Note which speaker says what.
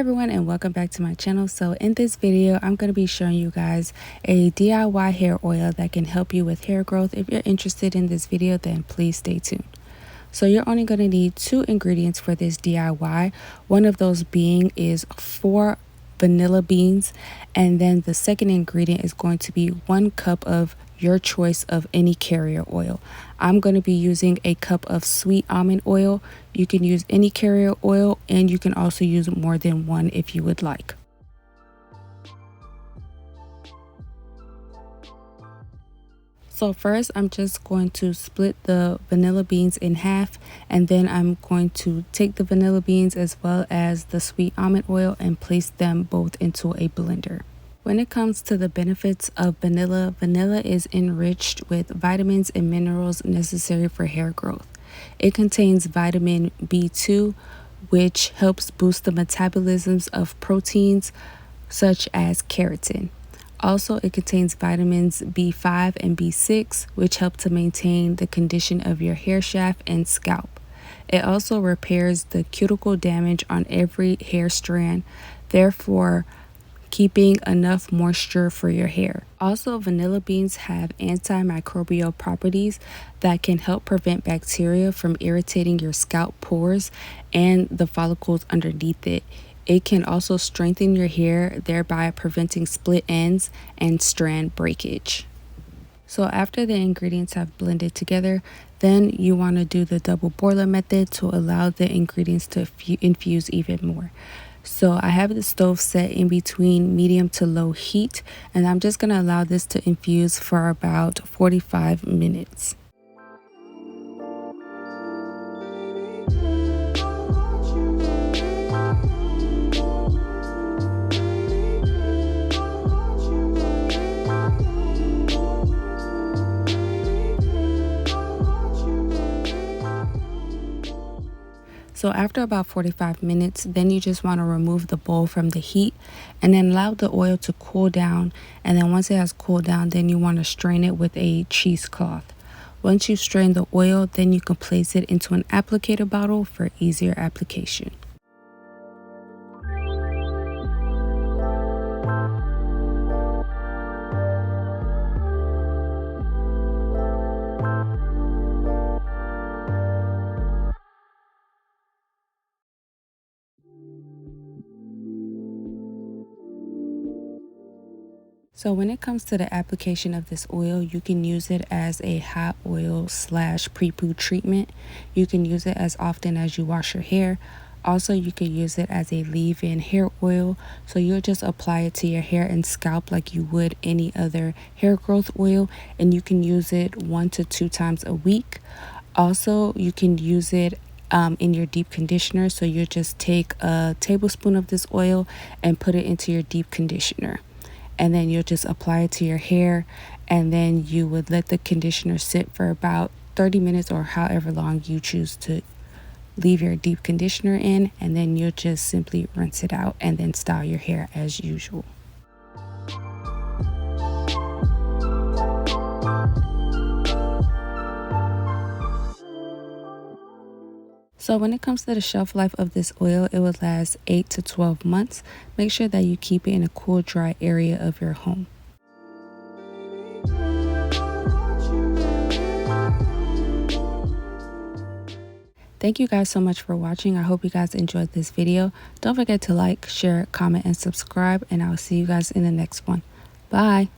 Speaker 1: everyone, and welcome back to my channel. So in this video I'm going to be showing you guys a DIY hair oil that can help you with hair growth. If you're interested in this video, then please stay tuned. So you're only going to need 2 ingredients for this DIY. One of those being is 4 vanilla beans, and then the second ingredient is going to be 1 cup of your choice of any carrier oil. I'm going to be using a cup of sweet almond oil. You can use any carrier oil, and you can also use more than one if you would like. So first I'm just going to split the vanilla beans in half, and then I'm going to take the vanilla beans as well as the sweet almond oil and place them both into a blender. When it comes to the benefits of vanilla, vanilla is enriched with vitamins and minerals necessary for hair growth. It contains vitamin B2, which helps boost the metabolisms of proteins such as keratin. Also, it contains vitamins B5 and B6, which help to maintain the condition of your hair shaft and scalp. It also repairs the cuticle damage on every hair strand, therefore keeping enough moisture for your hair. Also, vanilla beans have antimicrobial properties that can help prevent bacteria from irritating your scalp pores and the follicles underneath it. It can also strengthen your hair, thereby preventing split ends and strand breakage. So after the ingredients have blended together, then you want to do the double boiler method to allow the ingredients to infuse even more. So I have the stove set in between medium to low heat, and I'm just going to allow this to infuse for about 45 minutes. So after about 45 minutes, then you just want to remove the bowl from the heat and then allow the oil to cool down. And then once it has cooled down, then you want to strain it with a cheesecloth. Once you strain the oil, then you can place it into an applicator bottle for easier application. So when it comes to the application of this oil, you can use it as a hot oil / pre-poo treatment. You can use it as often as you wash your hair. Also, you can use it as a leave-in hair oil. So you'll just apply it to your hair and scalp like you would any other hair growth oil, and you can use it 1 to 2 times a week. Also, you can use it in your deep conditioner. So you just take a tablespoon of this oil and put it into your deep conditioner. And then you'll just apply it to your hair, and then you would let the conditioner sit for about 30 minutes or however long you choose to leave your deep conditioner in, and then you'll just simply rinse it out and then style your hair as usual. So when it comes to the shelf life of this oil, it will last 8 to 12 months. Make sure that you keep it in a cool, dry area of your home. Thank you guys so much for watching. I hope you guys enjoyed this video. Don't forget to like, share, comment, and subscribe, and I'll see you guys in the next one. Bye.